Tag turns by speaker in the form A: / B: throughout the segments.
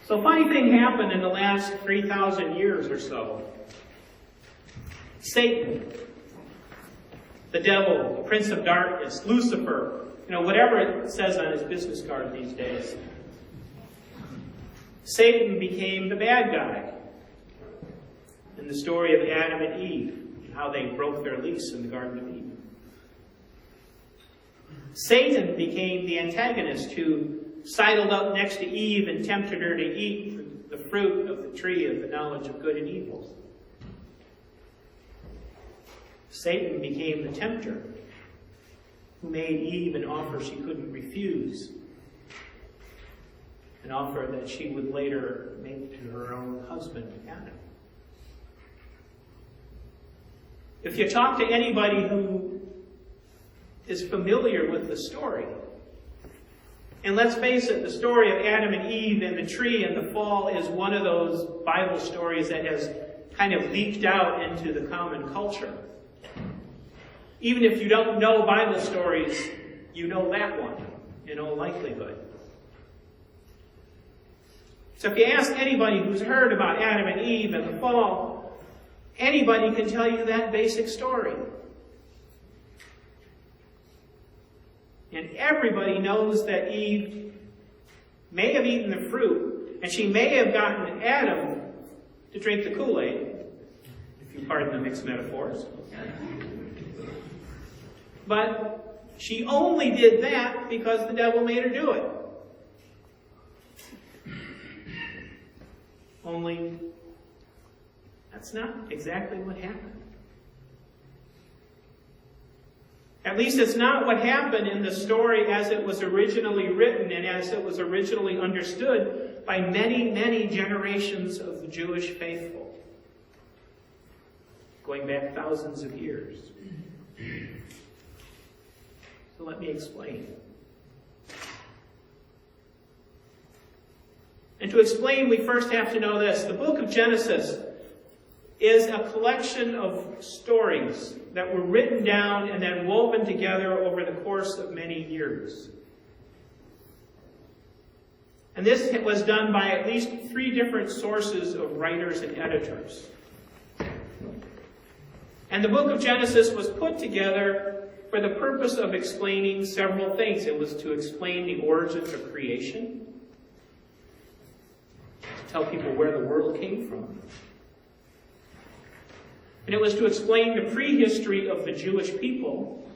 A: So a funny thing happened in the last 3,000 years or so. Satan, the devil, the prince of darkness, Lucifer, whatever it says on his business card these days. Satan became the bad guy in the story of Adam and Eve, and how they broke their lease in the Garden of Eden. Satan became the antagonist who sidled up next to Eve and tempted her to eat the fruit of the tree of the knowledge of good and evil. Satan became the tempter who made Eve an offer she couldn't refuse, an offer that she would later make to her own husband, Adam. If you talk to anybody who is familiar with the story, and let's face it, the story of Adam and Eve and the tree and the fall is one of those Bible stories that has kind of leaked out into the common culture. Even if you don't know Bible stories, you know that one, in all likelihood. So if you ask anybody who's heard about Adam and Eve and the fall, anybody can tell you that basic story. And everybody knows that Eve may have eaten the fruit, and she may have gotten Adam to drink the Kool-Aid, if you pardon the mixed metaphors. But she only did that because the devil made her do it. Only, that's not exactly what happened. At least it's not what happened in the story as it was originally written and as it was originally understood by many, many generations of the Jewish faithful, going back thousands of years. So let me explain. And to explain, we first have to know this. The book of Genesis is a collection of stories that were written down and then woven together over the course of many years. And this was done by at least 3 different sources of writers and editors. And the book of Genesis was put together for the purpose of explaining several things. It was to explain the origins of creation, to tell people where the world came from. And it was to explain the prehistory of the Jewish people,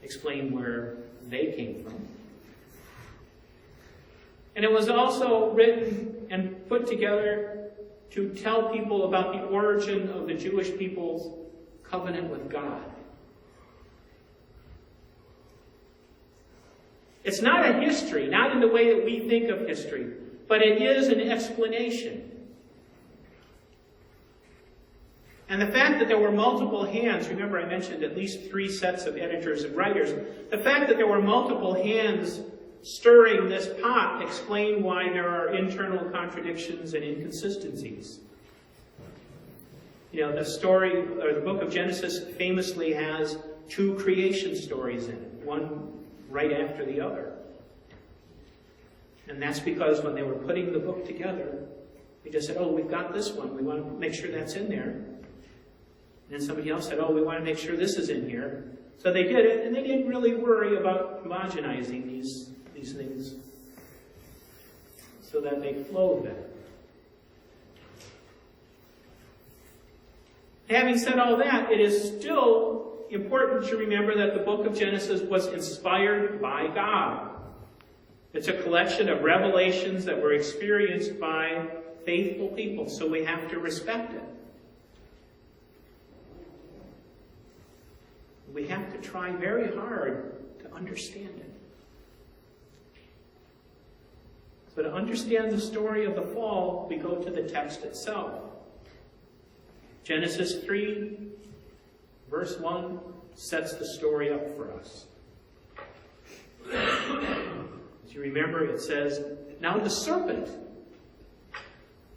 A: explain where they came from. And it was also written and put together to tell people about the origin of the Jewish people's covenant with God. It's not a history, not in the way that we think of history, but it is an explanation. And the fact that there were multiple hands, remember I mentioned at least 3 sets of editors and writers, the fact that there were multiple hands stirring this pot explain why there are internal contradictions and inconsistencies. The story, or the book of Genesis famously has 2 creation stories in it, one right after the other. And that's because when they were putting the book together, they just said, we've got this one, we want to make sure that's in there. And then somebody else said, we want to make sure this is in here. So they did it, and they didn't really worry about homogenizing these things so that they flowed better. Having said all that, it is still important to remember that the book of Genesis was inspired by God. It's a collection of revelations that were experienced by faithful people, so we have to respect it. We have to try very hard to understand it. So to understand the story of the fall, we go to the text itself. Genesis 3, verse 1, sets the story up for us. As you remember, it says, "Now the serpent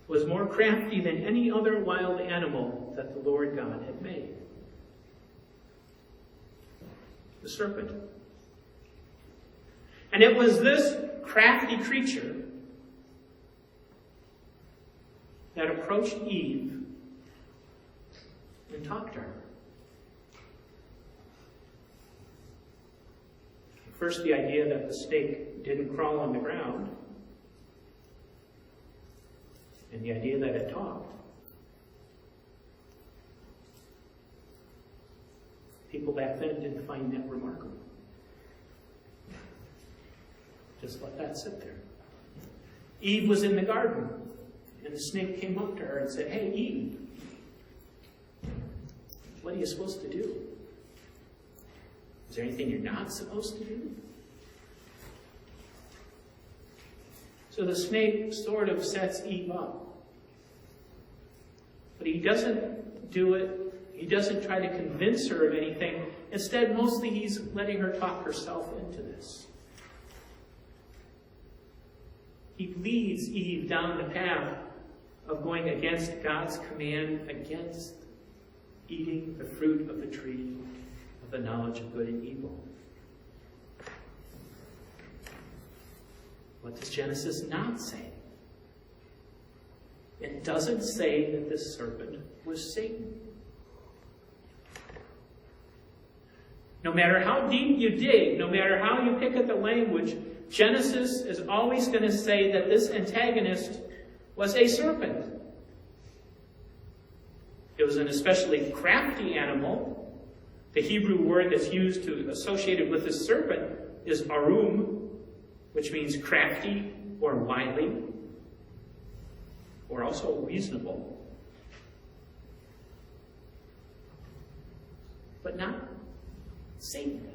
A: was more crafty than any other wild animal that the Lord God had made." The serpent. And it was this crafty creature approached Eve and talked to her. First, the idea that the snake didn't crawl on the ground, and the idea that it talked. People back then didn't find that remarkable. Just let that sit there. Eve was in the garden, and the snake came up to her and said, "Hey, Eve, what are you supposed to do? Is there anything you're not supposed to do?" So the snake sort of sets Eve up. But he doesn't do it. He doesn't try to convince her of anything. Instead, mostly he's letting her talk herself into this. He leads Eve down the path of going against God's command against eating the fruit of the tree of the knowledge of good and evil. What does Genesis not say? It doesn't say that this serpent was Satan. No matter how deep you dig, no matter how you pick at the language, Genesis is always going to say that this antagonist was a serpent. It was an especially crafty animal. The Hebrew word that's used to associated with this serpent is arum, which means crafty or wily, or also reasonable. But not Satan.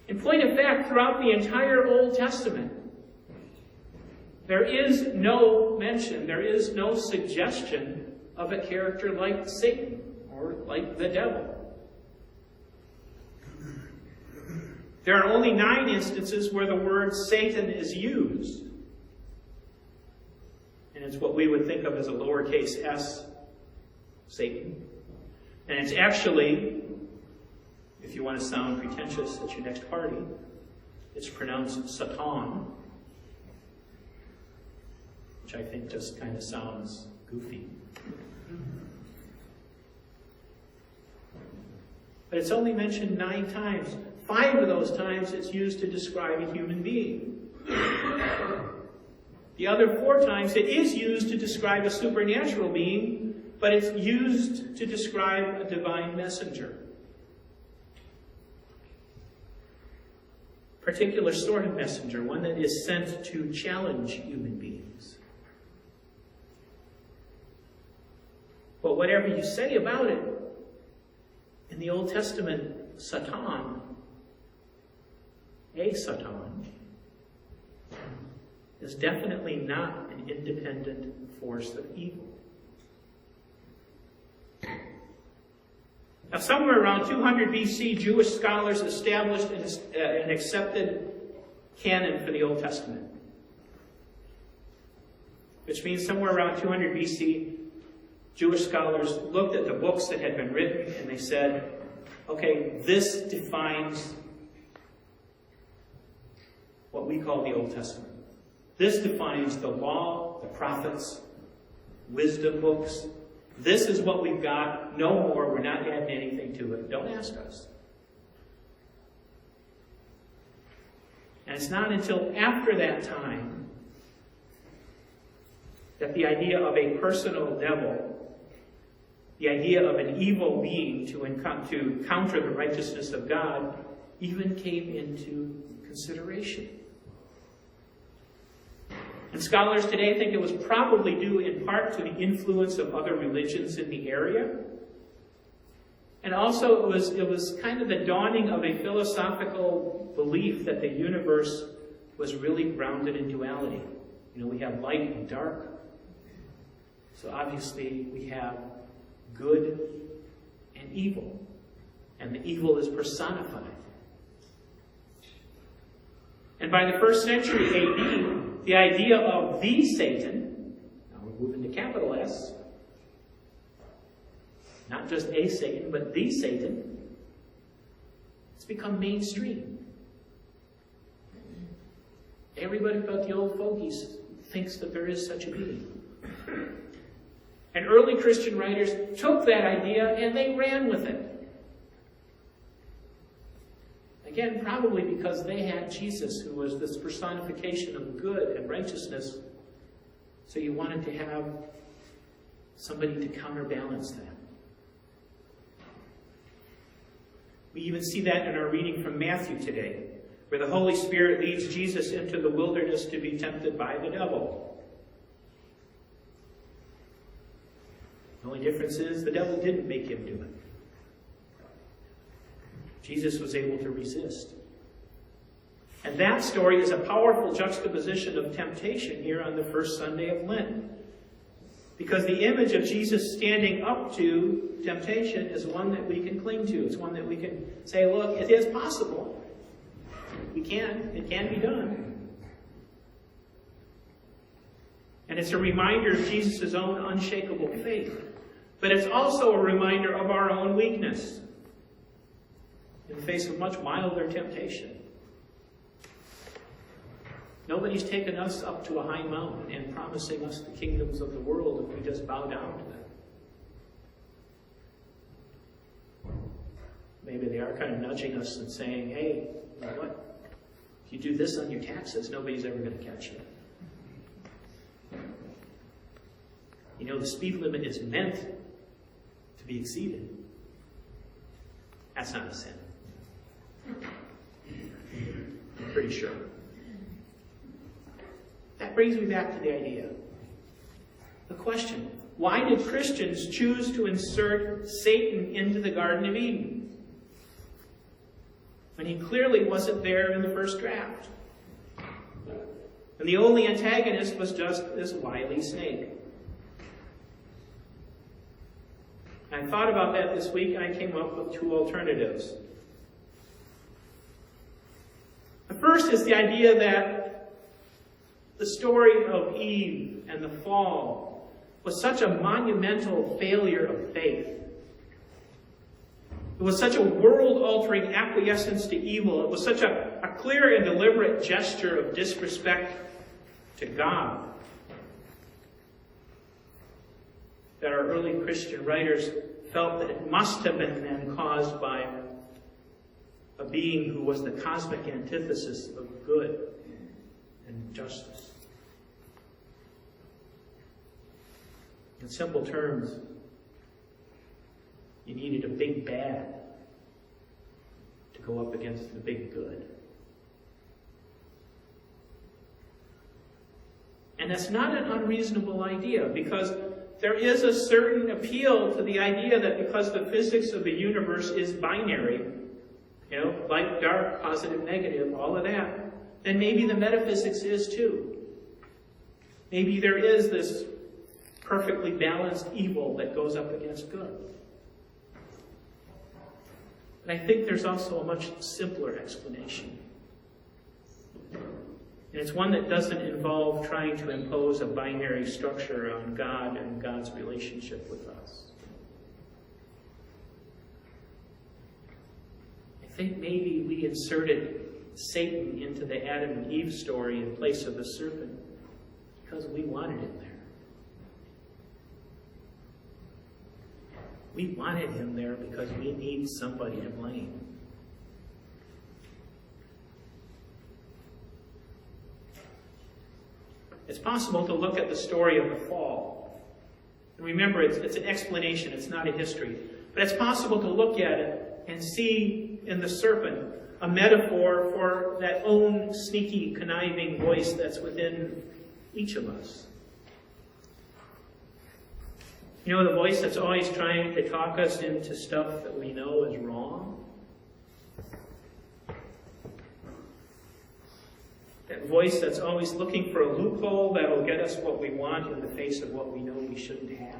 A: In point of fact, throughout the entire Old Testament, there is no mention, there is no suggestion of a character like Satan or like the devil. There are only 9 instances where the word Satan is used. And it's what we would think of as a lowercase s, Satan. And it's actually, if you want to sound pretentious at your next party, it's pronounced Satan, which I think just kind of sounds goofy. But it's only mentioned 9 times. 5 of those times it's used to describe a human being. The other 4 times it is used to describe a supernatural being, but it's used to describe a divine messenger. Particular sort of messenger, one that is sent to challenge human beings. But whatever you say about it, in the Old Testament, Satan, a Satan, is definitely not an independent force of evil. Now, somewhere around 200 BC, Jewish scholars established an accepted canon for the Old Testament. Which means somewhere around 200 BC, Jewish scholars looked at the books that had been written and they said, okay, this defines what we call the Old Testament. This defines the law, the prophets, wisdom books. This is what we've got. No more. We're not adding anything to it. Don't ask us. And it's not until after that time that the idea of a personal devil, the idea of an evil being to counter the righteousness of God, even came into consideration. And scholars today think it was probably due in part to the influence of other religions in the area. And also it was kind of the dawning of a philosophical belief that the universe was really grounded in duality. You know, we have light and dark. So obviously we have good and evil. And the evil is personified. And by the 1st century AD, the idea of the Satan, now we're moving to capital S, not just a Satan, but the Satan, it's become mainstream. Everybody but the old fogies thinks that there is such a being. And early Christian writers took that idea and they ran with it. Again, probably because they had Jesus, who was this personification of good and righteousness. So you wanted to have somebody to counterbalance that. We even see that in our reading from Matthew today, where the Holy Spirit leads Jesus into the wilderness to be tempted by the devil. The only difference is the devil didn't make him do it. Jesus was able to resist. And that story is a powerful juxtaposition of temptation here on the first Sunday of Lent. Because the image of Jesus standing up to temptation is one that we can cling to. It's one that we can say, look, it is possible. It can be done. And it's a reminder of Jesus' own unshakable faith. But it's also a reminder of our own weakness in the face of much milder temptation. Nobody's taken us up to a high mountain and promising us the kingdoms of the world if we just bow down to them. Maybe they are kind of nudging us and saying, hey, you know what? If you do this on your taxes, nobody's ever going to catch you. You know, the speed limit is meant to be exceeded. That's not a sin. I'm pretty sure. That brings me back to the idea. The question, why did Christians choose to insert Satan into the Garden of Eden when he clearly wasn't there in the first draft? And the only antagonist was just this wily snake. I thought about that this week and I came up with two alternatives. The first is the idea that the story of Eve and the fall was such a monumental failure of faith. It was such a world-altering acquiescence to evil. It was such a clear and deliberate gesture of disrespect to God that our early Christian writers felt that it must have been then caused by a being who was the cosmic antithesis of good and justice. In simple terms, you needed a big bad to go up against the big good. And that's not an unreasonable idea, because there is a certain appeal to the idea that because the physics of the universe is binary, you know, light, dark, positive, negative, all of that, then maybe the metaphysics is too. Maybe there is this perfectly balanced evil that goes up against good. And I think there's also a much simpler explanation. And it's one that doesn't involve trying to impose a binary structure on God and God's relationship with us. I think maybe we inserted Satan into the Adam and Eve story in place of the serpent because we wanted him there. We wanted him there because we need somebody to blame. It's possible to look at the story of the fall. And remember, it's an explanation, it's not a history. But it's possible to look at it and see in the serpent a metaphor for that own sneaky, conniving voice that's within each of us. You know, the voice that's always trying to talk us into stuff that we know is wrong? That voice that's always looking for a loophole that'll get us what we want in the face of what we know we shouldn't have.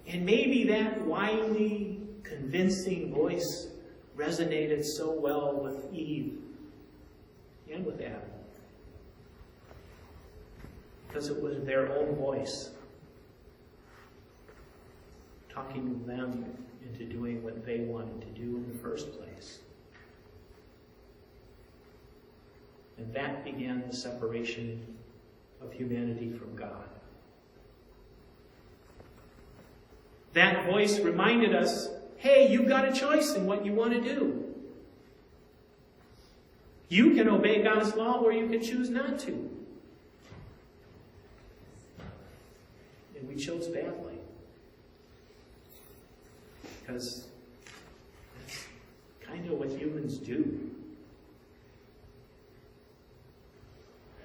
A: And maybe that wily, convincing voice resonated so well with Eve and with Adam. Because it was their own voice talking them into doing what they wanted to do in the first place. And that began the separation of humanity from God. That voice reminded us, hey, you've got a choice in what you want to do. You can obey God's law or you can choose not to. And we chose badly. Because that's kind of what humans do.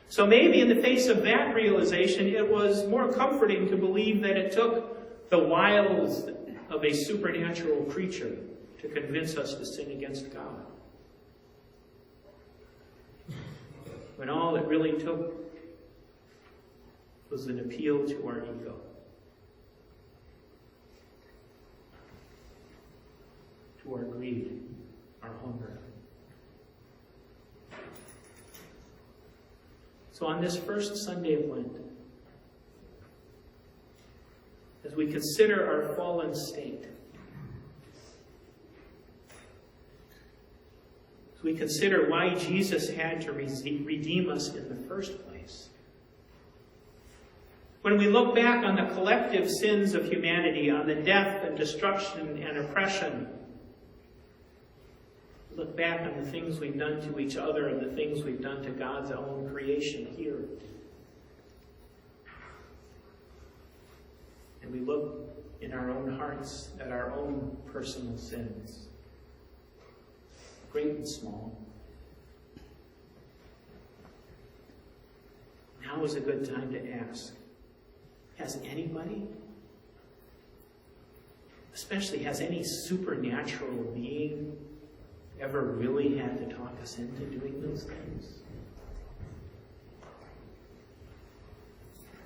A: So maybe in the face of that realization, it was more comforting to believe that it took the wiles of a supernatural creature to convince us to sin against God. When all it really took was an appeal to our ego. To our greed, our hunger. So on this first Sunday of Lent, as we consider our fallen state, as we consider why Jesus had to redeem us in the first place, when we look back on the collective sins of humanity, on the death and destruction and oppression, look back on the things we've done to each other and the things we've done to God's own creation here. And we look in our own hearts at our own personal sins, great and small. Now is a good time to ask, has anybody, especially has any supernatural being, ever really had to talk us into doing those things?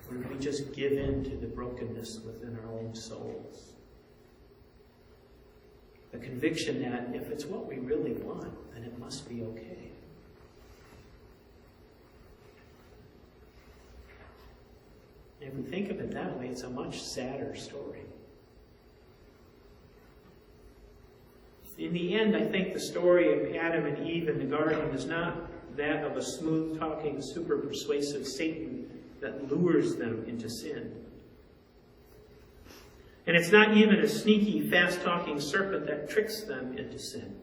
A: Or did we just give in to the brokenness within our own souls? The conviction that if it's what we really want, then it must be okay. And if we think of it that way, it's a much sadder story. In the end, I think the story of Adam and Eve in the garden is not that of a smooth-talking, super-persuasive Satan that lures them into sin. And it's not even a sneaky, fast-talking serpent that tricks them into sin.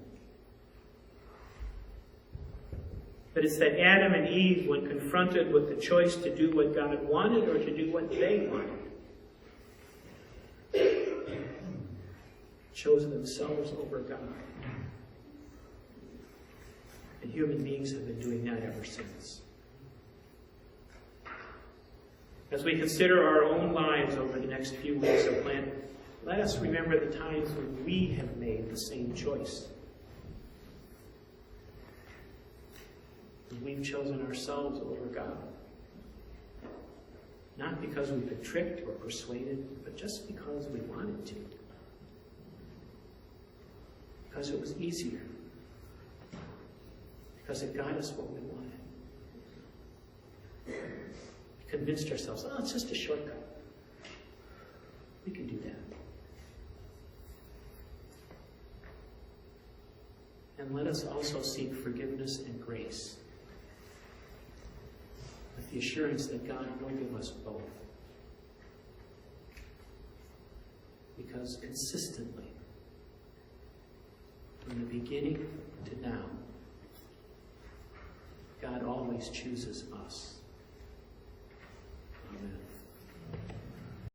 A: But it's that Adam and Eve, when confronted with the choice to do what God wanted or to do what they wanted, chose themselves over God. And human beings have been doing that ever since. As we consider our own lives over the next few weeks of Lent, let us remember the times when we have made the same choice. When we've chosen ourselves over God. Not because we've been tricked or persuaded, but just because we wanted to. Because it was easier. Because it got us what we wanted. We convinced ourselves, oh, it's just a shortcut. We can do that. And let us also seek forgiveness and grace, with the assurance that God will give us both. Because consistently, from the beginning to now, God always chooses us.